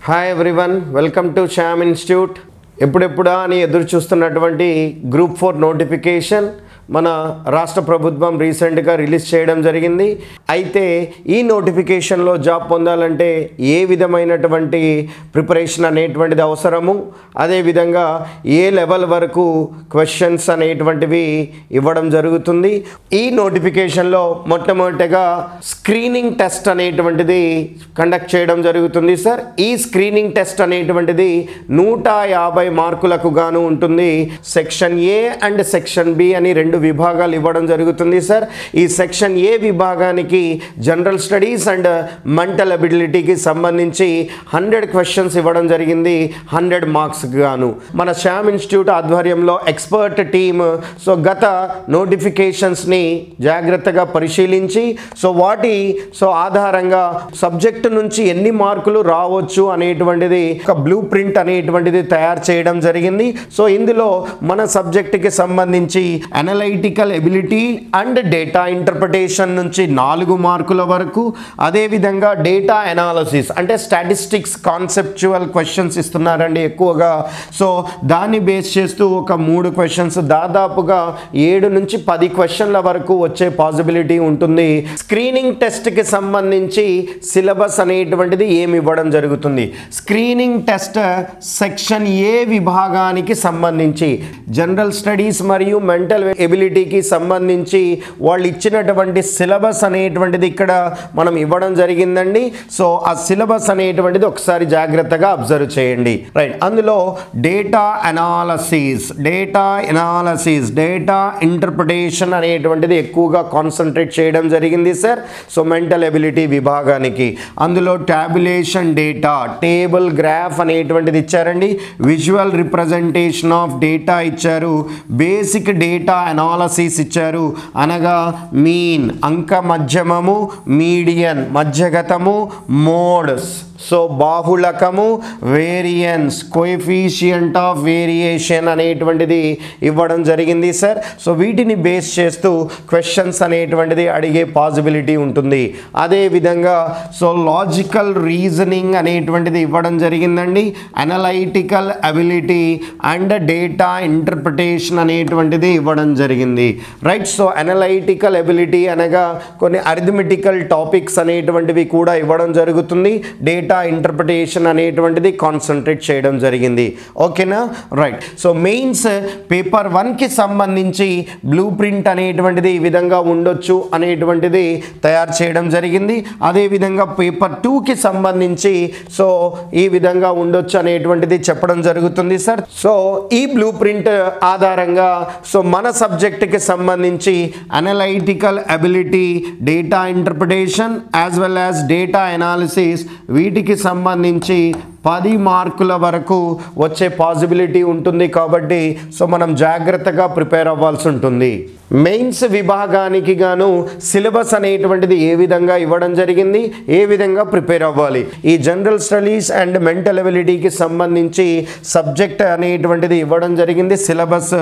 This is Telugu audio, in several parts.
Hi everyone, welcome to Shyam institute. ఎప్పుడెప్పుడా అని ఎదురు చూస్తున్నటువంటి గ్రూప్ 4 నోటిఫికేషన్ మన రాష్ట్ర ప్రభుత్వం రీసెంట్గా రిలీజ్ చేయడం జరిగింది. అయితే ఈ నోటిఫికేషన్లో జాబ్ పొందాలంటే ఏ విధమైనటువంటి ప్రిపరేషన్ అనేటువంటిది అవసరము, అదేవిధంగా ఏ లెవెల్ వరకు క్వశ్చన్స్ అనేటువంటివి ఇవ్వడం జరుగుతుంది. ఈ నోటిఫికేషన్లో మొట్టమొదటిగా స్క్రీనింగ్ టెస్ట్ అనేటువంటిది కండక్ట్ చేయడం జరుగుతుంది సార్. ఈ స్క్రీనింగ్ టెస్ట్ అనేటువంటిది 150 మార్కులకు గాను ఉంటుంది. Section A and section B అని రెండు విభాగాలు ఇవ్వడం జరుగుతుంది సార్. ఈ సెక్షన్ ఏ విభాగానికి జనరల్ స్టడీస్ అండ్ మెంటల్ అబిలిటీకి సంబంధించి 100 క్వశ్చన్స్ ఇవ్వడం జరిగింది, 100 మార్క్స్ గాను. మన శ్యామ్ ఇన్స్టిట్యూట్ ఆధ్వర్యంలో ఎక్స్పర్ట్ టీమ్ గత నోటిఫికేషన్స్ని జాగ్రత్తగా పరిశీలించి వాటి ఆధారంగా సబ్జెక్టు నుంచి ఎన్ని మార్కులు రావచ్చు అనేటువంటిది ఒక బ్లూ ప్రింట్ అనేటువంటిది తయారు చేయడం జరిగింది. ఇందులో మన సబ్జెక్టుకి సంబంధించి analytical ability and data interpretation నుంచి 4 మార్కుల వరకు, అదేవిధంగా డేటా అనాలిసిస్ అంటే స్టాటిస్టిక్స్ కాన్సెప్చువల్ క్వశ్చన్స్ ఇస్తున్నారండి ఎక్కువగా. దాన్ని బేస్ చేస్తూ ఒక 3 క్వశ్చన్స్, దాదాపుగా 7 నుంచి 10 క్వశ్చన్ల వరకు వచ్చే పాసిబిలిటీ ఉంటుంది. స్క్రీనింగ్ టెస్ట్కి సంబంధించి సిలబస్ అనేటువంటిది ఏమి ఇవ్వడం జరుగుతుంది. స్క్రీనింగ్ టెస్ట్ సెక్షన్ ఏ విభాగానికి సంబంధించి జనరల్ స్టడీస్ మరియు మెంటల్ ఎబిలిటీకి సంబంధించి వాళ్ళు ఇచ్చినటువంటి సిలబస్ అనేటువంటిది ఇక్కడ మనం ఇవ్వడం జరిగిందండి. ఆ సిలబస్ అనేటువంటిది ఒకసారి జాగ్రత్తగా అబ్జర్వ్ చేయండి. రైట్, అందులో డేటా అనాలసిస్, డేటా ఇంటర్ప్రిటేషన్ అనేటువంటిది ఎక్కువగా కాన్సన్ట్రేట్ చేయడం జరిగింది సార్. మెంటల్ ఎబిలిటీ విభాగానికి అందులో టాబ్యులేషన్ డేటా, టేబుల్, గ్రాఫ్ అనేటువంటిది ఇచ్చారండి. విజువల్ రిప్రజెంటేషన్ ఆఫ్ డేటా ఇచ్చారు. బేసిక్ డేటా అనాలసిస్ ఇచ్చారు, అనగా మీన్ అంక మధ్యమము, మీడియన్ మధ్యగతము, మోడ్స్ బాహుళకము, వేరియన్స్ కోఎఫిషియంట్ ఆఫ్ వేరియేషన్ అనేటువంటిది ఇవ్వడం జరిగింది సార్. వీటిని బేస్ చేస్తూ క్వశ్చన్స్ అనేటువంటిది అడిగే పాసిబిలిటీ ఉంటుంది. అదేవిధంగా లాజికల్ రీజనింగ్ అనేటువంటిది ఇవ్వడం జరిగిందండి. Analytical ability and data interpretation అనేటువంటిది ఇవ్వడం జరిగింది. రైట్, అనలైటికల్ అబిలిటీ అనగా కొన్ని అరిథమెటికల్ టాపిక్స్ అనేటువంటివి కూడా ఇవ్వడం జరుగుతుంది. డేటా ఇంటర్ప్రిటేషన్ అనేటువంటిది కాన్సన్ట్రేట్ చేయడం జరిగింది. ఓకేనా? రైట్, మెయిన్స్ పేపర్ 1కి సంబంధించి బ్లూ ప్రింట్ అనేటువంటిది ఈ విధంగా ఉండొచ్చు అనేటువంటిది తయారు చేయడం జరిగింది. అదేవిధంగా పేపర్ 2కి సంబంధించి ఈ విధంగా ఉండొచ్చు అనేటువంటిది చెప్పడం జరుగుతుంది సార్. ఈ బ్లూ ప్రింట్ ఆధారంగా మన సబ్జెక్టుకి సంబంధించి analytical ability, data interpretation as well as data analysis వీటికి సంబంధించి 10 మార్కుల వరకు వచ్చే పాసిబిలిటీ ఉంటుంది. కాబట్టి మనం జాగ్రత్తగా ప్రిపేర్ అవ్వాల్సి ఉంటుంది. మెయిన్స్ విభాగానికి గాను సిలబస్ అనేటువంటిది ఏ విధంగా ఇవ్వడం జరిగింది, ఏ విధంగా ప్రిపేర్ అవ్వాలి. ఈ జనరల్ స్టడీస్ అండ్ మెంటల్ ఎబిలిటీకి సంబంధించి సబ్జెక్ట్ అనేటువంటిది ఇవ్వడం జరిగింది సిలబస్.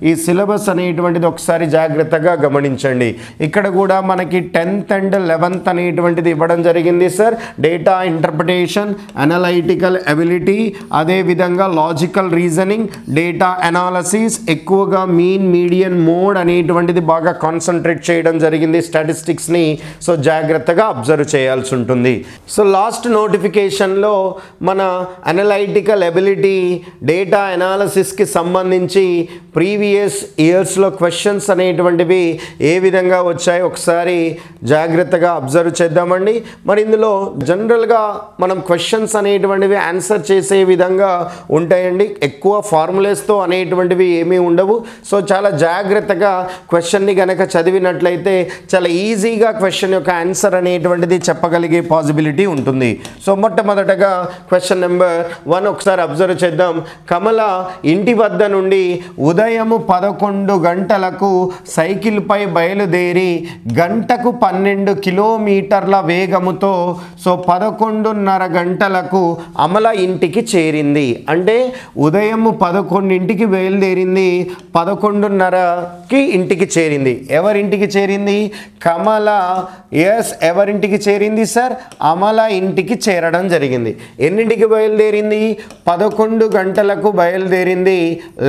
ఈ సిలబస్ అనేటువంటిది ఒకసారి జాగ్రత్తగా గమనించండి. ఇక్కడ కూడా మనకి 10th అండ్ 11th అనేటువంటిది ఇవ్వడం జరిగింది sir. Data interpretation, analytical ability, అదేవిధంగా లాజికల్ రీజనింగ్, డేటా అనాలసిస్, ఎక్కువగా మీన్, మీడియన్, మోడ్ అనేటువంటిది బాగా కాన్సన్ట్రేట్ చేయడం జరిగింది స్టాటిస్టిక్స్ని. జాగ్రత్తగా అబ్జర్వ్ చేయాల్సి ఉంటుంది. లాస్ట్ నోటిఫికేషన్లో మన అనలైటికల్ ఎబిలిటీ, డేటా అనాలసిస్కి సంబంధించి ప్రీవియస్ ఇయర్స్లో క్వశ్చన్స్ అనేటువంటివి ఏ విధంగా వచ్చాయో ఒకసారి జాగ్రత్తగా అబ్జర్వ్ చేద్దామండి. మరి ఇందులో జనరల్గా మనం క్వశ్చన్స్ అనేటువంటివి ఆన్సర్ చేసే విధంగా ఉంటాయండి. ఎక్కువ ఫార్ములేస్తో అనేటువంటివి ఏమీ ఉండవు. చాలా జాగ్రత్తగా క్వశ్చన్ని కనుక చదివినట్లయితే చాలా ఈజీగా క్వశ్చన్ యొక్క ఆన్సర్ అనేటువంటిది చెప్పగలిగే పాసిబిలిటీ ఉంటుంది. మొట్టమొదటగా క్వశ్చన్ నెంబర్ 1 ఒకసారి అబ్జర్వ్ చేద్దాం. కమల ఇంటి వద్ద నుండి ఉదయం 11 గంటలకు సైకిల్పై బయలుదేరి గంటకు 12 కిలోమీటర్ల వేగముతో 11:30 గంటలకు అమల ఇంటికి చేరింది. అంటే ఉదయం 11ంటికి బయలుదేరింది, 11:30కి ఇంటికి చేరింది. ఎవరింటికి చేరింది? కమల. ఎస్, ఎవరింటికి చేరింది సార్? అమల ఇంటికి చేరడం జరిగింది. ఎన్నింటికి బయలుదేరింది? 11 గంటలకు బయలుదేరింది,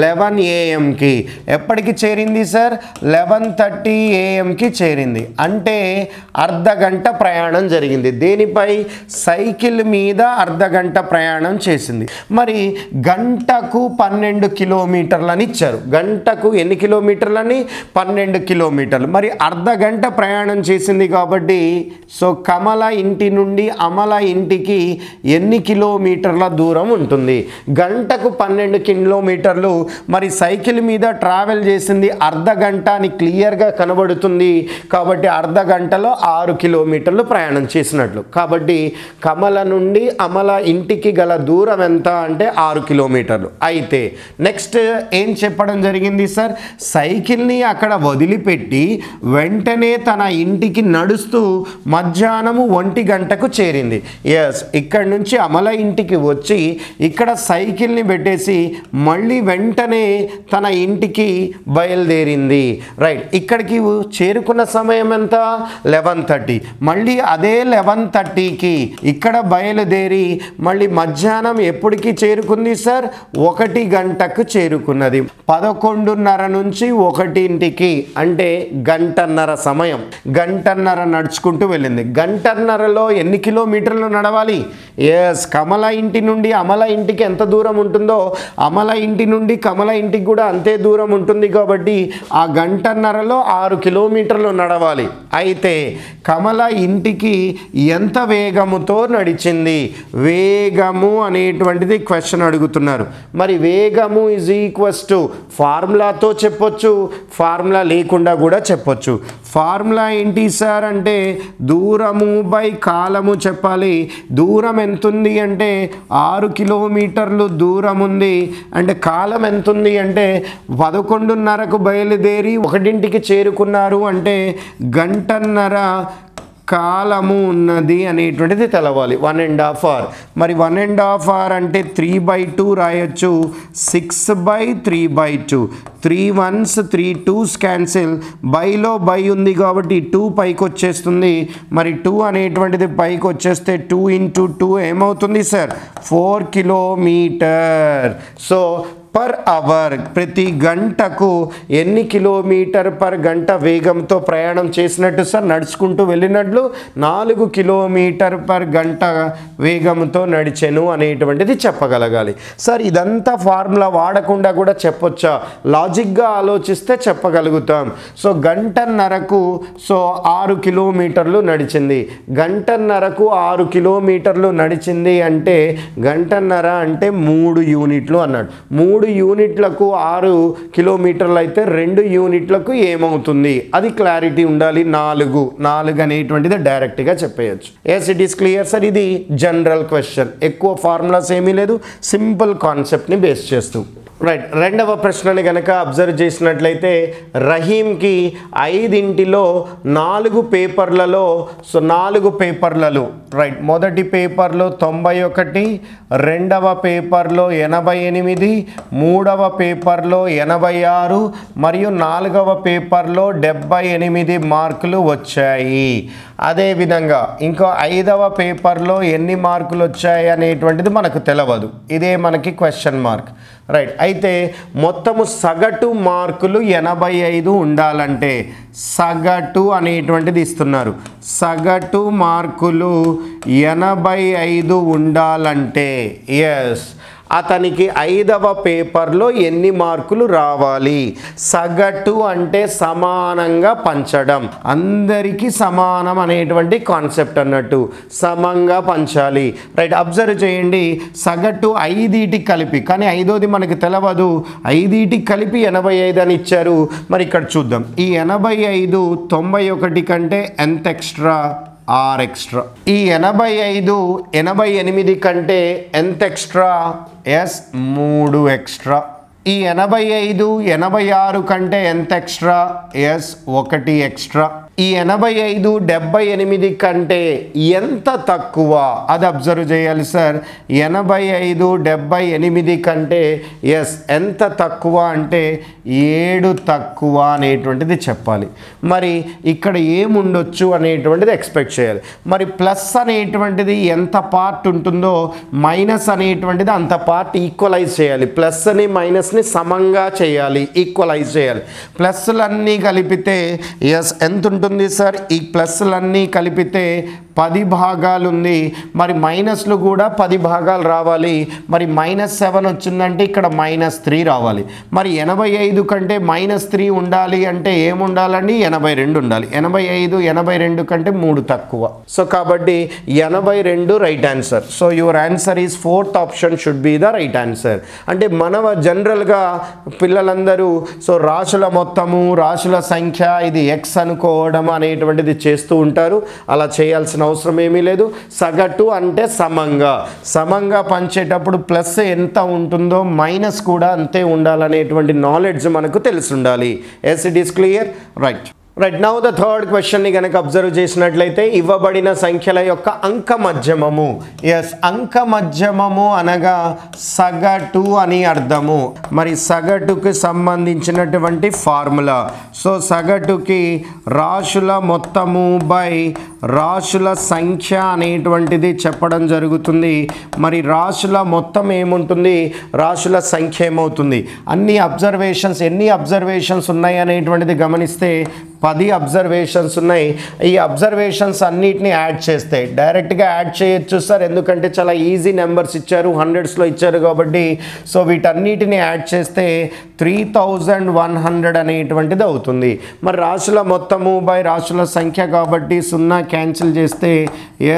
11 AM-కి. ఎప్పటికి చేరింది సార్? 11:30 AM-కి చేరింది. అంటే అర్ధగంట ప్రయాణం జరిగింది. దేనిపై? సైకిల్ మీద అర్ధగంట ప్రయాణం చేసింది. మరి గంటకు 12 కిలోమీటర్లని ఇచ్చారు. గంటకు ఎన్ని కిలోమీటర్లని? 12 కిలోమీటర్లు. మరి అర్ధగంట ప్రయాణం చేసింది కాబట్టి సో కమల ఇంటి నుండి అమల ఇంటికి ఎన్ని కిలోమీటర్ల దూరం ఉంటుంది? గంటకు 12 కిలోమీటర్లు. మరి సైకిల్ మీద ట్రావెల్ చేసింది అర్ధగంట అని క్లియర్గా కనబడుతుంది. కాబట్టి అర్ధగంటలో 6 కిలోమీటర్లు ప్రయాణం చేసినట్లు. కాబట్టి కమల నుండి అమల ఇంటికి గల దూరం ఎంత అంటే 6 కిలోమీటర్లు. అయితే నెక్స్ట్ ఏం చెప్పడం జరిగింది సార్? సైకిల్ని అక్కడ వదిలిపెట్టి వెంటనే తన ఇంటికి నడుస్తూ మధ్యాహ్నం 1 గంటకు చేరింది. ఎస్, ఇక్కడ నుంచి అమల ఇంటికి వచ్చి ఇక్కడ సైకిల్ని పెట్టేసి మళ్ళీ వెంటనే తన ఇంటికి బయలుదేరింది. రైట్, ఇక్కడికి చేరుకున్న సమయం ఎంత? 11:30. మళ్ళీ అదే 11:30కి ఇక్కడ బయలుదేరి మళ్ళీ మధ్యాహ్నం ఎప్పటికి చేరుకుంది సార్? 1 గంటకు చేరుకున్నది. 11:30 నుంచి 1ంటికి అంటే గంటన్నర సమయం. గంటన్నర నడుచుకుంటూ వెళ్ళింది. గంటన్నరలో ఎన్ని కిలోమీటర్లు నడవాలి? ఎస్, కమల ఇంటి నుండి అమల ఇంటికి ఎంత దూరం ఉంటుందో అమల ఇంటి నుండి కమల ఇంటికి కూడా అంతే దూరం ఉంటుంది. కాబట్టి ఆ గంటన్నరలో 6 కిలోమీటర్లు నడవాలి. అయితే కమల ఇంటికి ఎంత వేగముతో నడిచింది? వేగము అనేటువంటిది క్వశ్చన్ అడుగుతున్నారు. మరి వేగము ఈజ్ ఈక్వల్స్ టు ఫార్ములాతో చెప్పొచ్చు, ఫార్ములా లేకుండా కూడా చెప్పొచ్చు. ఫార్ములా ఏంటి సార్ అంటే దూరము బై కాలము చెప్పాలి. దూరం ఎంత ఉంది అంటే 6 కిలోమీటర్లు దూరం ఉంది. అంటే కాలం ఎంత ఉంది అంటే 11:30కు బయలుదేరి 1ంటికి చేరుకున్నారు అంటే గంటన్నర కాలము ఉన్నది అనేటువంటిది తెలవాలి. 1.5 hour. మరి 1.5 hour అంటే 3/2 రాయొచ్చు. 6/3/2. 3 1s 3 2s క్యాన్సిల్. బైలో బై ఉంది కాబట్టి 2 పైకి వచ్చేస్తుంది. మరి 2 అనేటువంటిది పైకి వచ్చేస్తే 2 × 2 ఏమవుతుంది sir? 4 kilometre. So per hour, ప్రతి గంటకు ఎన్ని కిలోమీటర్ పర్ గంట వేగంతో ప్రయాణం చేసినట్టు సార్? నడుచుకుంటూ వెళ్ళినట్లు 4 కిలోమీటర్ పర్ గంట వేగంతో నడిచెను అనేటువంటిది చెప్పగలగాలి. సార్ ఇదంతా ఫార్ములా వాడకుండా కూడా చెప్పొచ్చా? లాజిక్గా ఆలోచిస్తే చెప్పగలుగుతాం. సో గంటన్నరకు 6 కిలోమీటర్లు నడిచింది. గంటన్నరకు 6 కిలోమీటర్లు నడిచింది అంటే గంటన్నర అంటే 3 యూనిట్లు అన్నాడు. 3 యూనిట్లకు 6 కిలోమీటర్లు అయితే 2 యూనిట్లకు ఏమవుతుంది? అది క్లారిటీ ఉండాలి. 4 అనేటువంటిది డైరెక్ట్గా చెప్పేయచ్చు. Yes, it is clear sir. ఇది జనరల్ క్వశ్చన్, ఎక్కువ ఫార్ములాస్ ఏమీ లేదు, సింపుల్ కాన్సెప్ట్ని బేస్ చేస్తూ. రైట్, రెండవ ప్రశ్నని కనుక అబ్జర్వ్ చేసినట్లయితే రహీంకి 5ంటిలో 4 పేపర్లలో 4 పేపర్లలో రైట్, మొదటి పేపర్లో 91, రెండవ పేపర్లో 88, మూడవ పేపర్లో 86 మరియు 4వ పేపర్లో 78 మార్కులు వచ్చాయి. అదేవిధంగా ఇంకో 5వ పేపర్లో ఎన్ని మార్కులు వచ్చాయి అనేటువంటిది మనకు తెలియదు. ఇదే మనకి క్వశ్చన్ మార్క్. రైట్, అయితే మొత్తము సగటు మార్కులు 85 ఉండాలంటే సగటు అనేటువంటిది ఇస్తున్నారు. సగటు మార్కులు 85 ఉండాలంటే ఎస్ అతనికి 5వ పేపర్లో ఎన్ని మార్కులు రావాలి? సగటు అంటే సమానంగా పంచడం, అందరికీ సమానం అనేటువంటి కాన్సెప్ట్ అన్నట్టు, సమంగా పంచాలి. రైట్, అబ్జర్వ్ చేయండి. సగటు 5టికి కలిపి, కానీ 5వది మనకి తెలవదు, 5టికి కలిపి 85 అని ఇచ్చారు. మరి ఇక్కడ చూద్దాం. ఈ 85 91 కంటే ఎంత ఎక్స్ట్రా? 6 ఎక్స్ట్రా. ఈ 85 88 కంటే ఎంత ఎక్స్ట్రా? Yes, 3 extra. ఈ 85 86 కంటే ఎంత ఎక్స్ట్రా? Yes, 1 extra. ఈ 85 78 కంటే ఎంత తక్కువ అది అబ్జర్వ్ చేయాలి సార్. 85 78 కంటే ఎస్ ఎంత తక్కువ అంటే 7 తక్కువ అనేటువంటిది చెప్పాలి. మరి ఇక్కడ ఏముండొచ్చు అనేటువంటిది ఎక్స్పెక్ట్ చేయాలి. మరి ప్లస్ అనేటువంటిది ఎంత పార్ట్ ఉంటుందో మైనస్ అనేటువంటిది అంత పార్ట్ ఈక్వలైజ్ చేయాలి. ప్లస్ని మైనస్ని సమంగా చేయాలి, ఈక్వలైజ్ చేయాలి. ప్లస్లన్నీ కలిపితే ఎస్ ఎంత ఉంటుంది సార్? ఈ ప్లస్లన్నీ కలిపితే 10 భాగాలు ఉంది. మరి మైనస్లు కూడా 10 భాగాలు రావాలి. మరి -7 వచ్చిందంటే ఇక్కడ -3 రావాలి. మరి 85 కంటే -3 ఉండాలి అంటే ఏముండాలండి? 82 ఉండాలి. 85 82 కంటే 3 తక్కువ. సో కాబట్టి 82 right answer. So your answer is 4th option should be the right answer. అంటే మన జనరల్గా పిల్లలందరూ సో రాశుల మొత్తము రాశుల సంఖ్య ఇది x అనుకోవడం అనేటువంటిది చేస్తూ ఉంటారు. అలా చేయాల్సిన అవసరం ఏమీ లేదు. సగటు అంటే సమంగా పంచేటప్పుడు ప్లస్ ఎంత ఉంటుందో మైనస్ కూడా అంతే ఉండాలనేటువంటి నాలెడ్జ్ మనకు తెలిసి ఉండాలి. Yes it is clear? Right. Now the third క్వశ్చన్ని కనుక అబ్జర్వ్ చేసినట్లయితే ఇవ్వబడిన సంఖ్యల యొక్క అంక మధ్యమము. ఎస్, అంక మధ్యమము అనగా సగటు అని అర్థము. మరి సగటుకి సంబంధించినటువంటి ఫార్ములా. సో సగటుకి రాశుల మొత్తము బై రాశుల సంఖ్య అనేటువంటిది చెప్పడం జరుగుతుంది. మరి రాశుల మొత్తం ఏముంటుంది? రాశుల సంఖ్య ఏమవుతుంది? ఎన్ని అబ్జర్వేషన్స్ ఉన్నాయి అనేటువంటిది గమనిస్తే 10 అబ్జర్వేషన్స్ ఉన్నాయి. ఈ అబ్జర్వేషన్స్ అన్నిటిని యాడ్ చేస్తే డైరెక్ట్గా యాడ్ చేయొచ్చు సార్, ఎందుకంటే చాలా ఈజీ నెంబర్స్ ఇచ్చారు, 100స్లో ఇచ్చారు కాబట్టి. సో వీటన్నిటిని యాడ్ చేస్తే 3100 అనేటువంటిది అవుతుంది. మరి రాశుల మొత్తము బై రాశుల సంఖ్య కాబట్టి 0 క్యాన్సిల్ చేస్తే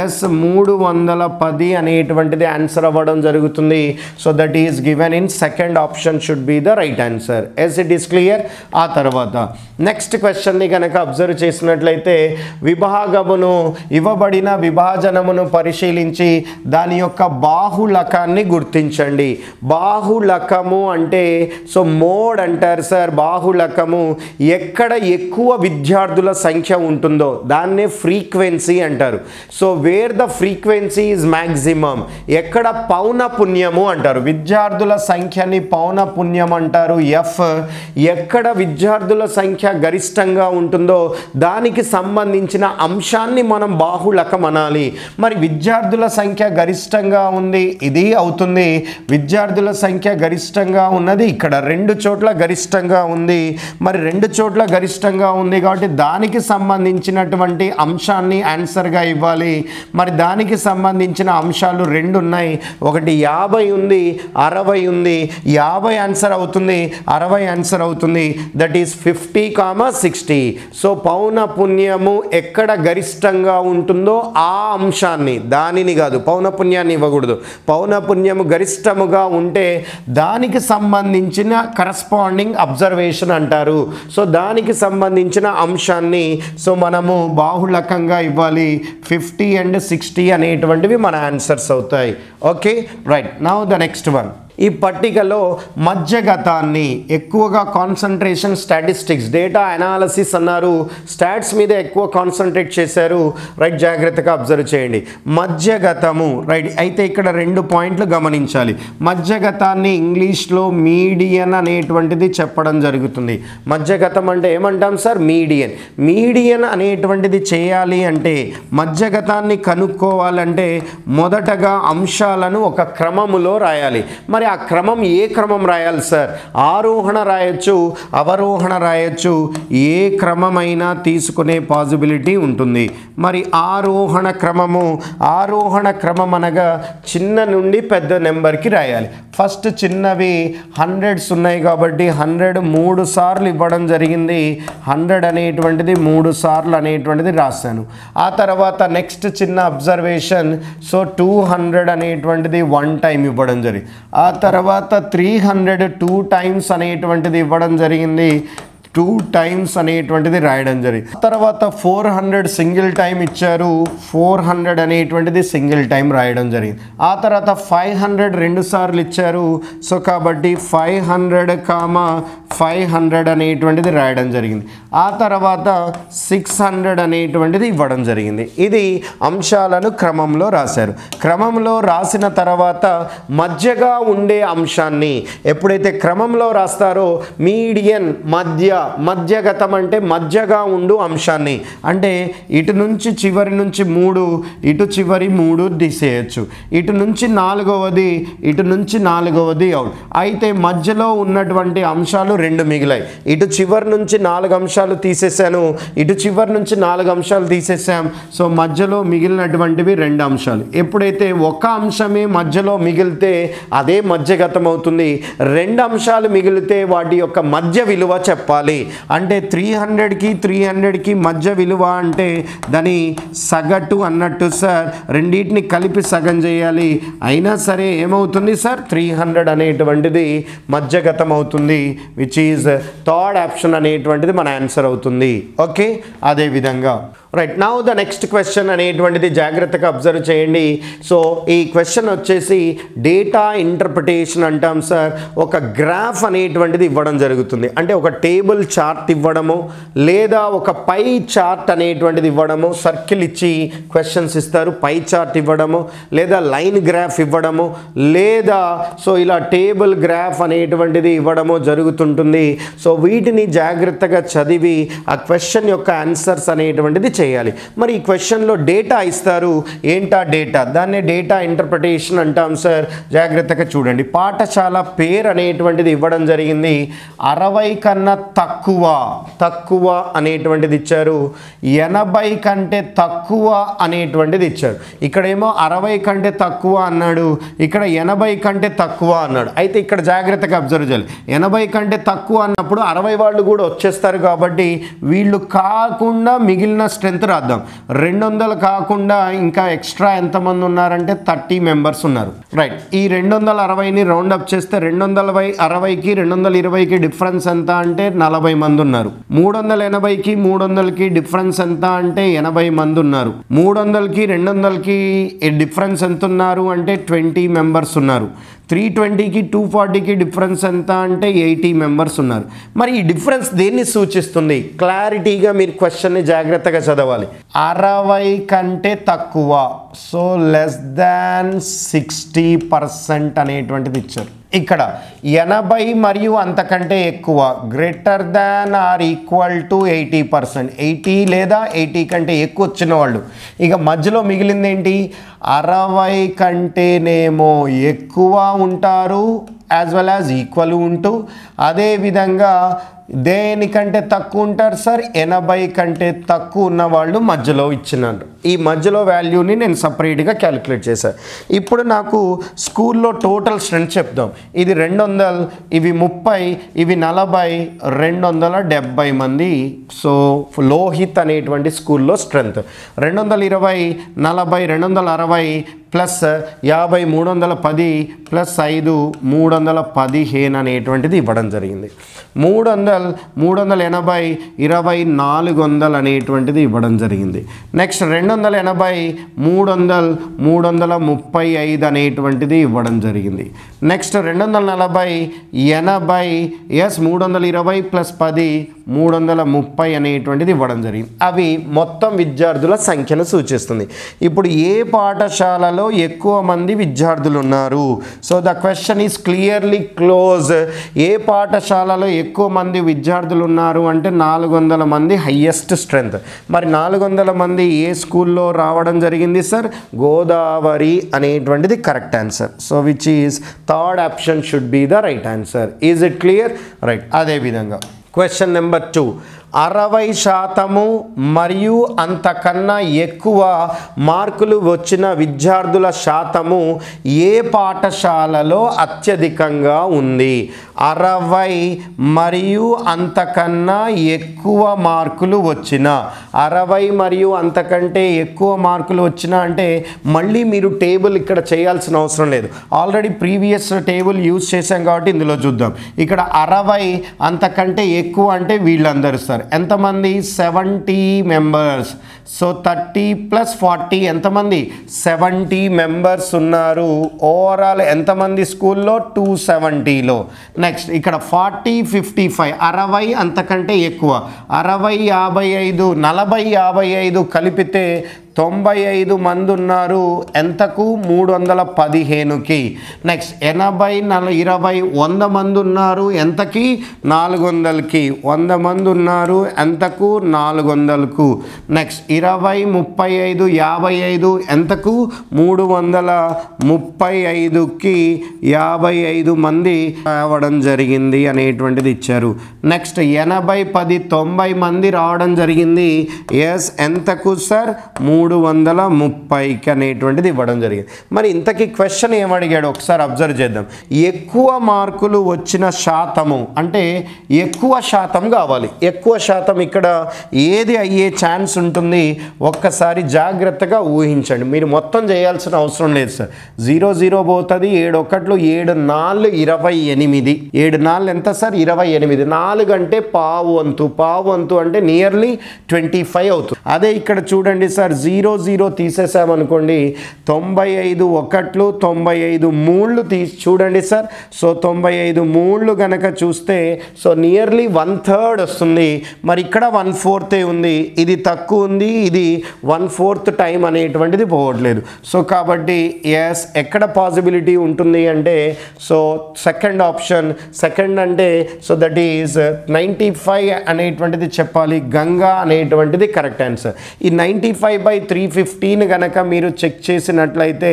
ఎస్ 310 అనేటువంటిది ఆన్సర్ అవ్వడం జరుగుతుంది. So that is given in second option should be the right answer. Yes it is clear? ఆ తర్వాత నెక్స్ట్ క్వశ్చన్ని కనుక అబ్జర్వ్ చేసినట్లయితే విభాగమును ఇవ్వబడిన విభాజనమును పరిశీలించి దాని యొక్క బాహుళకాన్ని గుర్తించండి. బాహుళకము అంటే సో మోడ్ అంటారు సార్. బాహుళకము ఎక్కడ ఎక్కువ విద్యార్థుల సంఖ్య ఉంటుందో దాన్నే ఫ్రీక్వెన్సీ అంటారు. So where the frequency is maximum, ఎక్కడ పౌనపున్యము అంటారు. విద్యార్థుల సంఖ్యని పౌనపున్యం అంటారు ఎఫ్. ఎక్కడ విద్యార్థుల సంఖ్య గరిష్టంగా ఉంటుందో దానికి సంబంధించిన అంశాన్ని మనం బాహుళకం అనాలి. మరి విద్యార్థుల సంఖ్య గరిష్టంగా ఉంది, ఇది అవుతుంది. విద్యార్థుల సంఖ్య గరిష్టంగా ఉన్నది ఇక్కడ 2 చోట్ల గరిష్టంగా ఉంది. మరి 2 చోట్ల గరిష్టంగా ఉంది కాబట్టి దానికి సంబంధించినటువంటి అంశాన్ని ఆన్సర్గా ఇవ్వాలి. మరి దానికి సంబంధించిన అంశాలు 2 ఉన్నాయి. ఒకటి 50 ఉంది, 60 ఉంది. 50 ఆన్సర్ అవుతుంది, 60 ఆన్సర్ అవుతుంది. That is 50, 60. సో పౌనపున్యము ఎక్కడ గరిష్టంగా ఉంటుందో ఆ అంశాన్ని, దానిని కాదు, పౌనపున్యాన్ని ఇవ్వకూడదు. పౌనపున్యము గరిష్టముగా ఉంటే దానికి సంబంధించిన కరస్పాండింగ్ అబ్జర్వేషన్ అంటారు. సో దానికి సంబంధించిన అంశాన్ని సో మనము బాహుళకంగా ఇవ్వాలి. 50 and 60 అనేటువంటివి మన ఆన్సర్స్ అవుతాయి. Okay right. Now the next one. ఈ పట్టికలో మధ్యగతాన్ని ఎక్కువగా కాన్సన్ట్రేషన్ స్టాటిస్టిక్స్ డేటా అనాలసిస్ అన్నారు. స్టాట్స్ మీద ఎక్కువ కాన్సన్ట్రేట్ చేశారు. రైట్, జాగ్రత్తగా అబ్జర్వ్ చేయండి. మధ్యగతము రైట్. అయితే ఇక్కడ 2 పాయింట్లు గమనించాలి. మధ్యగతాన్ని ఇంగ్లీష్లో మీడియన్ అనేటువంటిది చెప్పడం జరుగుతుంది. మధ్యగతం అంటే ఏమంటాం సార్? మీడియన్. మీడియన్ అనేటువంటిది చేయాలి అంటే మధ్యగతాన్ని కనుక్కోవాలంటే మొదటగా అంశాలను ఒక క్రమములో రాయాలి. మరి ఆ క్రమం ఏ క్రమం రాయాలి సార్? ఆరోహణ రాయొచ్చు, అవరోహణ రాయొచ్చు, ఏ క్రమమైనా తీసుకునే పాసిబిలిటీ ఉంటుంది. మరి ఆరోహణ క్రమం అనగా చిన్న నుండి పెద్ద నెంబర్కి రాయాలి. ఫస్ట్ చిన్నవి 100s ఉన్నాయి కాబట్టి 100 3 సార్లు ఇవ్వడం జరిగింది. 100 అనేటువంటిది 3 సార్లు అనేటువంటిది రాశాను. ఆ తర్వాత నెక్స్ట్ చిన్న అబ్జర్వేషన్. సో 200 అనేటువంటిది 1 టైం ఇవ్వడం జరిగింది. ఆ తర్వాత 300 2 టైమ్స్ అనేటువంటిది ఇవ్వడం జరిగింది. 2 టైమ్స్ అనేటువంటిది రాయడం జరిగింది. తర్వాత 400 సింగిల్ టైం ఇచ్చారు. 400 అనేటువంటిది సింగిల్ టైం రాయడం జరిగింది. ఆ తర్వాత 500 2 సార్లు ఇచ్చారు. సో కాబట్టి 500, 500 అనేటువంటిది రాయడం జరిగింది. ఆ తర్వాత 600 అనేటువంటిది ఇవ్వడం జరిగింది. ఇది అంశాలను క్రమంలో రాశారు. క్రమంలో రాసిన తర్వాత మధ్యగా ఉండే అంశాన్ని ఎప్పుడైతే క్రమంలో రాస్తారో మీడియన్ మధ్యగతం అంటే మధ్యగా ఉండు అంశాన్ని, అంటే ఇటు నుంచి చివరి నుంచి 3 ఇటు చివరి 3 తీసేయచ్చు, ఇటు నుంచి 4వది ఇటు నుంచి 4వది అవుట్. అయితే మధ్యలో ఉన్నటువంటి అంశాలు 2 మిగిలాయి. ఇటు చివరి నుంచి 4 అంశాలు తీసేసాను, ఇటు చివరి నుంచి 4 అంశాలు తీసేసాం. సో మధ్యలో మిగిలినటువంటివి 2 అంశాలు. ఎప్పుడైతే ఒక అంశమే మధ్యలో మిగిలితే అదే మధ్యగతం అవుతుంది. 2 అంశాలు మిగిలితే వాటి యొక్క మధ్య విలువ చెప్పాలి. అంటే 300కి 300కి మధ్య విలువ అంటే దాని సగటు అన్నట్టు సార్. రెండింటిని కలిపి సగం చేయాలి. అయినా సరే ఏమవుతుంది సార్, 300 అనేటువంటిది మధ్యగతం అవుతుంది, విచ్ ఈజ్ థర్డ్ ఆప్షన్ అనేటువంటిది మన ఆన్సర్ అవుతుంది. ఓకే, అదేవిధంగా right. Now the next question అనేటువంటిది జాగ్రత్తగా అబ్జర్వ్ చేయండి. సో ఈ క్వశ్చన్ వచ్చేసి డేటా ఇంటర్ప్రిటేషన్ అంటాం సార్. ఒక గ్రాఫ్ అనేటువంటిది ఇవ్వడం జరుగుతుంది. అంటే ఒక టేబుల్ చార్ట్ ఇవ్వడము, లేదా ఒక పై చార్ట్ అనేటువంటిది ఇవ్వడము. సర్కిల్ ఇచ్చి క్వశ్చన్స్ ఇస్తారు, పై చార్ట్ ఇవ్వడము, లేదా లైన్ గ్రాఫ్ ఇవ్వడము, లేదా సో ఇలా టేబుల్ గ్రాఫ్ అనేటువంటిది ఇవ్వడము జరుగుతుంటుంది. సో వీటిని జాగ్రత్తగా చదివి ఆ క్వశ్చన్ యొక్క ఆన్సర్స్ అనేటువంటిది చేయాలి. మరి ఈ క్వశ్చన్లో డేటా ఇస్తారు. ఏంటా డేటా? దాన్నే డేటా ఇంటర్ప్రిటేషన్ అంటాం సార్. జాగ్రత్తగా చూడండి. పాఠశాల పేరు అనేటువంటిది ఇవ్వడం జరిగింది. 60 కన్నా తక్కువ అనేటువంటిది ఇచ్చారు. 80 కంటే తక్కువ అనేటువంటిది ఇచ్చారు. ఇక్కడేమో 60 కంటే తక్కువ అన్నాడు, ఇక్కడ 80 కంటే తక్కువ అన్నాడు. అయితే ఇక్కడ జాగ్రత్తగా అబ్జర్వ్ చేయాలి. 80 కంటే తక్కువ అన్నప్పుడు 60 వాళ్ళు కూడా వచ్చేస్తారు కాబట్టి వీళ్ళు కాకుండా మిగిలిన స్ట్రెంత్ రాద్దాం. 200 కాకుండా ఇంకా ఎక్స్ట్రా ఎంతమంది ఉన్నారంటే 30 మెంబర్స్ ఉన్నారు. రైట్. ఈ 260ని రౌండప్ చేస్తే 260కి 220కి డిఫరెన్స్ ఎంత అంటే 40 మంది ఉన్నారు. 380కి 300కి డిఫరెన్స్ ఎంత అంటే 80 మంది ఉన్నారు. 300కి 200కి డిఫరెన్స్ ఎంత ఉన్నారు అంటే 20 మెంబర్స్ ఉన్నారు. 320కి 240కి డిఫరెన్స్ ఎంత అంటే 80 మెంబర్స్ ఉన్నారు. మరి ఈ డిఫరెన్స్ దేన్ని సూచిస్తుంది? క్లారిటీగా మీరు క్వశ్చన్ని జాగ్రత్తగా చదవాలి. 60 కంటే తక్కువ, సో లెస్ దాన్ 60% అనేటువంటిది ఇచ్చారు. ఇక్కడ 80 మరియు అంతకంటే ఎక్కువ, greater than or equal to 80%, 80 లేదా 80 కంటే ఎక్కువ వచ్చిన వాళ్ళు. ఇక మధ్యలో మిగిలింది ఏంటి? 60 కంటేనేమో ఎక్కువ ఉంటారు, యాజ్ వెల్ యాజ్ ఈక్వల్ ఉంటూ, అదేవిధంగా దేనికంటే తక్కువ ఉంటారు సార్? 80 కంటే తక్కువ ఉన్న వాళ్ళు మధ్యలో ఇచ్చినారు. ఈ మధ్యలో వాల్యూని నేను సపరేట్గా క్యాలిక్యులేట్ చేశాను. ఇప్పుడు నాకు స్కూల్లో టోటల్ స్ట్రెంత్ చెప్దాం. ఇది 200, ఇవి 30, ఇవి 40, 270 మంది. సో లోహిత్ అనేటువంటి స్కూల్లో స్ట్రెంత్ 220, 40, 260 ప్లస్ 50, 310 ప్లస్ 5, 315 అనేటువంటిది ఇవ్వడం జరిగింది. 300, 380, 20, 400 అనేటువంటిది ఇవ్వడం జరిగింది. నెక్స్ట్ 280, 300, 335 అనేటువంటిది ఇవ్వడం జరిగింది. నెక్స్ట్ 240, 80, ఎస్ 320 ప్లస్ 10, 330 అనేటువంటిది ఇవ్వడం జరిగింది. అవి మొత్తం విద్యార్థుల సంఖ్యను సూచిస్తుంది. ఇప్పుడు ఏ పాఠశాలలో ఎక్కువ మంది విద్యార్థులు ఉన్నారు? So the question is clearly close. ఏ పాఠశాలలో ఎక్కువ మంది విద్యార్థులు ఉన్నారు అంటే 400 మంది హైయెస్ట్ స్ట్రెంత్. మరి 400 మంది ఏ స్కూల్లో రావడం జరిగింది సార్? గోదావరి అనేటువంటిది correct answer. So which is third option should be the right answer. Is it clear? Right. అదేవిధంగా క్వశ్చన్ నెంబర్ 2, 60% మరియు అంతకన్నా ఎక్కువ మార్కులు వచ్చిన విద్యార్థుల శాతము ఏ పాఠశాలలో అత్యధికంగా ఉంది? 60 మరియు అంతకన్నా ఎక్కువ మార్కులు వచ్చిన, 60 మరియు అంతకంటే ఎక్కువ మార్కులు వచ్చిన అంటే మళ్ళీ మీరు టేబుల్ ఇక్కడ చేయాల్సిన అవసరం లేదు. ఆల్రెడీ ప్రీవియస్ టేబుల్ యూజ్ చేసాం కాబట్టి ఇందులో చూద్దాం. ఇక్కడ 60 అంతకంటే ఎక్కువ అంటే వీళ్ళందరూ సార్. ఎంతమంది 70 మెంబర్స్. సో 30 + 40 ఎంతమంది 70 మెంబర్స్ ఉన్నారు. ఓవరాల్ ఎంతమంది స్కూల్లో 270లో. నెక్స్ట్ ఇక్కడ 40 55 60 అంతకంటే ఎక్కువ 60 55 40 55 కలిపితే 95 మంది ఉన్నారు. ఎంతకు 315కి. నెక్స్ట్ 80 20 100 మంది ఉన్నారు. ఎంతకి 400కి. 100 మంది ఉన్నారు. ఎంతకు 400కు. నెక్స్ట్ 20 35 55 ఎంతకు 335కి 55 మంది రావడం జరిగింది అనేటువంటిది ఇచ్చారు. నెక్స్ట్ 80 10 90 మంది రావడం జరిగింది. ఎస్ ఎంతకు సార్ 330కి అనేటువంటిది ఇవ్వడం జరిగింది. మరి ఇంతకీ క్వశ్చన్ ఏమడిగాడు ఒకసారి అబ్జర్వ్ చేద్దాం. ఎక్కువ మార్కులు వచ్చిన శాతము అంటే ఎక్కువ శాతం కావాలి. ఎక్కువ శాతం ఇక్కడ ఏది అయ్యే ఛాన్స్ ఉంటుంది ఒక్కసారి జాగ్రత్తగా ఊహించండి. మీరు మొత్తం చేయాల్సిన అవసరం లేదు సార్. 0 0 పోతుంది. 7 1 7 4 28. 7 4 ఎంత సార్ 28. 4 అంటే పావు వంతు. పావు వంతు అంటే నియర్లీ 25 అవుతుంది. అదే ఇక్కడ చూడండి సార్ 0 0 తీసేసామనుకోండి 95 1 95 3 తీసి చూడండి సార్. సో 95 3 గనక చూస్తే సో నియర్లీ 1/3 వస్తుంది. మరి ఇక్కడ 1/4 ఉంది. ఇది తక్కువ ఉంది. ఇది 1/4 టైం అనేటువంటిది పోవట్లేదు. సో కాబట్టి ఎస్ ఎక్కడ పాసిబిలిటీ ఉంటుంది అంటే సో సెకండ్ ఆప్షన్. సెకండ్ అంటే సో దట్ ఈస్ 95 అనేటువంటిది చెప్పాలి. గంగా అనేటువంటిది కరెక్ట్ ఆన్సర్. ఈ 95/315 గనక మీరు చెక్ చేసినట్లయితే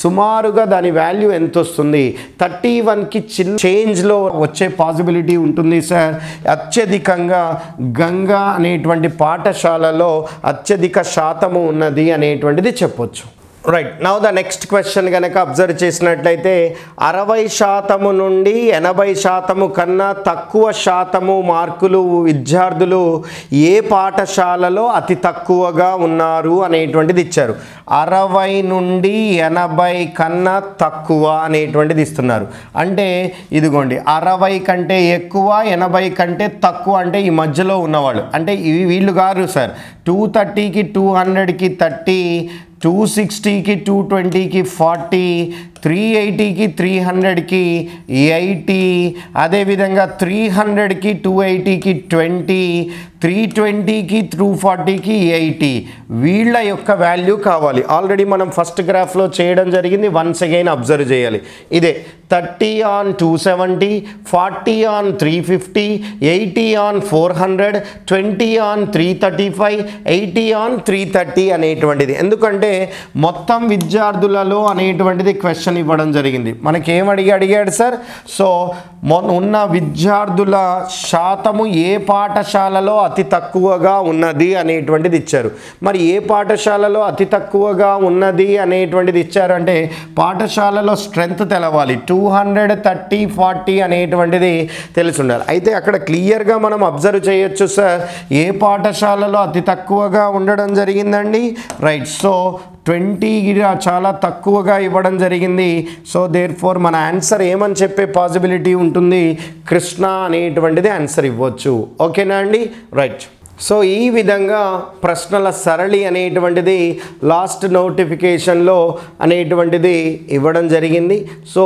సుమారుగా దాని వాల్యూ ఎంత వస్తుంది 31కి చిన్న చేంజ్లో వచ్చే పాసిబిలిటీ ఉంటుంది సార్. అత్యధికంగా గంగా అనేటువంటి పాఠశాలలో అత్యధిక శాతము ఉన్నది అనేటువంటిది చెప్పొచ్చు. Right. Now the next question కనుక అబ్జర్వ్ చేసినట్లయితే 60% నుండి 80% కన్నా తక్కువ శాతము మార్కులు విద్యార్థులు ఏ పాఠశాలలో అతి తక్కువగా ఉన్నారు అనేటువంటిది ఇచ్చారు. 60 నుండి 80 కన్నా తక్కువ అనేటువంటిది ఇస్తున్నారు. అంటే ఇదిగోండి 60 కంటే ఎక్కువ 80 కంటే తక్కువ అంటే ఈ మధ్యలో ఉన్నవాళ్ళు అంటే ఇవి వీళ్ళు కాదు సార్. 230కి 200కి 30, 260కి 220కి 40, 380కి 300కి 80, అదేవిధంగా 300కి 280కి 20, 320కి 240కి 80. వీళ్ళ యొక్క వాల్యూ కావాలి. ఆల్రెడీ మనం ఫస్ట్ గ్రాఫ్లో చేయడం జరిగింది. వన్స్ అగైన్ అబ్జర్వ్ చేయాలి. ఇదే 30 on 270, 40 on 350, 80 on 400, 20 on 335, 80 on 330 అనేటువంటిది. ఎందుకంటే మొత్తం విద్యార్థులలో అనేటువంటిది క్వశ్చన్ ఇవ్వడం జరిగింది. మనకేం అడిగాడు సార్. సో ఉన్న విద్యార్థుల శాతము ఏ పాఠశాలలో అతి తక్కువగా ఉన్నది అనేటువంటిది ఇచ్చారు. మరి ఏ పాఠశాలలో అతి తక్కువగా ఉన్నది అనేటువంటిది ఇచ్చారు అంటే పాఠశాలలో స్ట్రెంత్ తెలవాలి. 230, 40 అనేటువంటిది తెలిసి ఉండాలి. అయితే అక్కడ క్లియర్గా మనం అబ్జర్వ్ చేయొచ్చు సార్ ఏ పాఠశాలలో అతి తక్కువగా ఉండడం జరిగిందండి. రైట్. సో 20 చాలా తక్కువగా ఇవ్వడం జరిగింది. సో దేర్ ఫోర్ మన ఆన్సర్ ఏమని చెప్పే పాసిబిలిటీ ఉంటుంది కృష్ణ అనేటువంటిది ఆన్సర్ ఇవ్వచ్చు. ఓకేనా అండి. రైట్. సో ఈ విధంగా ప్రశ్నల సరళి అనేటువంటిది లాస్ట్ నోటిఫికేషన్లో అనేటువంటిది ఇవ్వడం జరిగింది. సో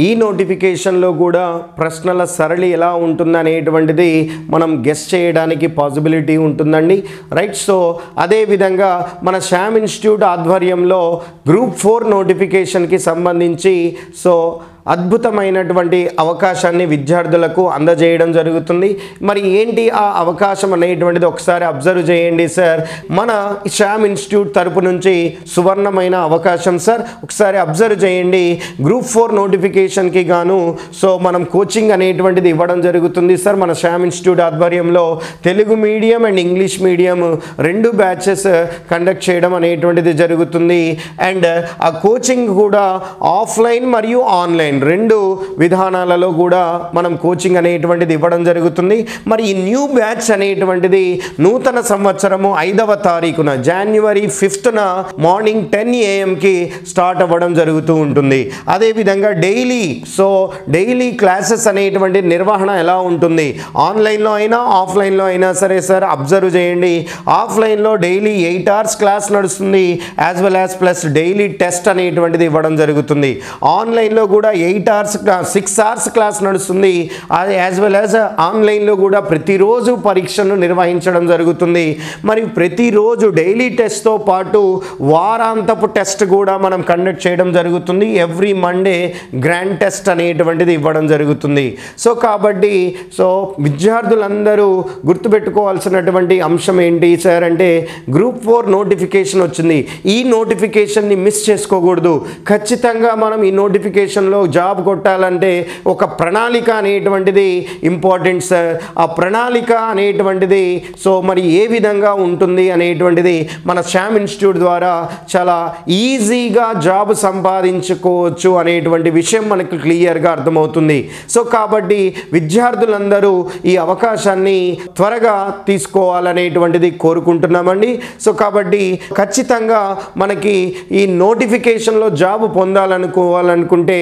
ఈ నోటిఫికేషన్లో కూడా ప్రశ్నల సరళి ఎలా ఉంటుంది అనేటువంటిది మనం గెస్ చేయడానికి పాసిబిలిటీ ఉంటుందండి. రైట్. సో అదేవిధంగా మన శ్యామ్ ఇన్స్టిట్యూట్ ఆధ్వర్యంలో గ్రూప్ 4 నోటిఫికేషన్కి సంబంధించి సో అద్భుతమైనటువంటి అవకాశాన్ని విద్యార్థులకు అందజేయడం జరుగుతుంది. మరి ఏంటి ఆ అవకాశం అనేటువంటిది ఒకసారి అబ్జర్వ్ చేయండి సార్. మన శ్యామ్ ఇన్స్టిట్యూట్ తరపు నుంచి సువర్ణమైన అవకాశం సార్. ఒకసారి అబ్జర్వ్ చేయండి. గ్రూప్ 4 నోటిఫికేషన్కి గాను సో మనం కోచింగ్ అనేటువంటిది ఇవ్వడం జరుగుతుంది సార్. మన శ్యామ్ ఇన్స్టిట్యూట్ ఆధ్వర్యంలో Telugu medium and English medium 2 batches conduct చేయడం అనేటువంటిది జరుగుతుంది. అండ్ ఆ కోచింగ్ కూడా ఆఫ్లైన్ మరియు ఆన్లైన్ ఆఫ్లైన్ రెండు విధానాలలో కూడా మనం కోచింగ్ అనేటువంటిది ఇవ్వడం జరుగుతుంది. మరి ఈ న్యూ బ్యాచ్ అనేటువంటిది నూతన సంవత్సరము 5వ తారీఖున January 5th morning 10 AM start అవ్వడం జరుగుతూ ఉంటుంది. అదేవిధంగా డైలీ క్లాసెస్ అనేటువంటి నిర్వహణ ఎలా ఉంటుంది, ఆన్లైన్లో అయినా ఆఫ్లైన్లో అయినా సరే సార్ అబ్జర్వ్ చేయండి. ఆఫ్లైన్లో డైలీ 8 hours క్లాస్ నడుస్తుంది, as well as plus daily test అనేటువంటిది ఇవ్వడం జరుగుతుంది. ఆన్లైన్లో కూడా 6 hours క్లాస్ నడుస్తుంది, యాజ్ వెల్ యాజ్ ఆన్లైన్లో కూడా ప్రతిరోజు పరీక్షను నిర్వహించడం జరుగుతుంది. మరి ప్రతిరోజు డైలీ టెస్ట్తో పాటు వారాంతపు టెస్ట్ కూడా మనం కండక్ట్ చేయడం జరుగుతుంది. ఎవ్రీ మండే గ్రాండ్ టెస్ట్ అనేటువంటిది ఇవ్వడం జరుగుతుంది. సో కాబట్టి విద్యార్థులందరూ గుర్తుపెట్టుకోవాల్సినటువంటి అంశం ఏంటి సార్ అంటే గ్రూప్ 4 నోటిఫికేషన్ వచ్చింది. ఈ నోటిఫికేషన్ని మిస్ చేసుకోకూడదు. ఖచ్చితంగా మనం ఈ నోటిఫికేషన్లో జాబ్ కొట్టాలంటే ఒక ప్రణాళిక అనేటువంటిది ఇంపార్టెంట్ సార్. ఆ ప్రణాళిక అనేటువంటిది మరి ఏ విధంగా ఉంటుంది అనేటువంటిది మన శ్యామ్ ఇన్స్టిట్యూట్ ద్వారా చాలా ఈజీగా జాబ్ సంపాదించుకోవచ్చు అనేటువంటి విషయం మనకు క్లియర్గా అర్థమవుతుంది. సో కాబట్టి విద్యార్థులందరూ ఈ అవకాశాన్ని త్వరగా తీసుకోవాలనేటువంటిది కోరుకుంటున్నామండి. సో కాబట్టి ఖచ్చితంగా మనకి ఈ నోటిఫికేషన్లో జాబ్ పొందాలనుకోవాలనుకుంటే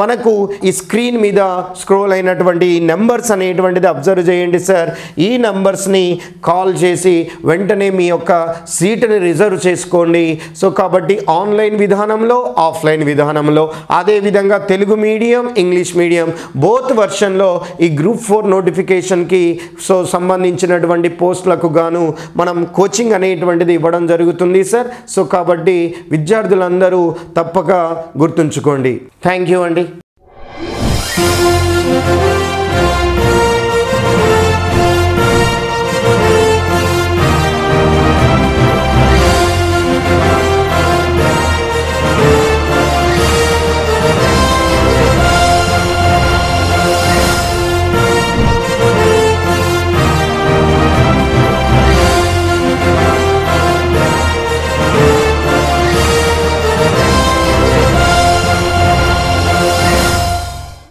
మనకు ఈ స్క్రీన్ మీద స్క్రోల్ అయినటువంటి నెంబర్స్ అనేటువంటిది అబ్జర్వ్ చేయండి సార్. ఈ నెంబర్స్ని కాల్ చేసి వెంటనే మీ యొక్క సీటుని రిజర్వ్ చేసుకోండి. సో కాబట్టి ఆన్లైన్ విధానంలో ఆఫ్లైన్ విధానంలో అదేవిధంగా Telugu medium English medium both వర్షన్లో ఈ గ్రూప్ 4 నోటిఫికేషన్కి సంబంధించినటువంటి పోస్టులకు గాను మనం కోచింగ్ అనేటువంటిది ఇవ్వడం జరుగుతుంది సార్. సో కాబట్టి విద్యార్థులందరూ తప్పక గుర్తుంచుకోండి. థ్యాంక్ యూ అండి.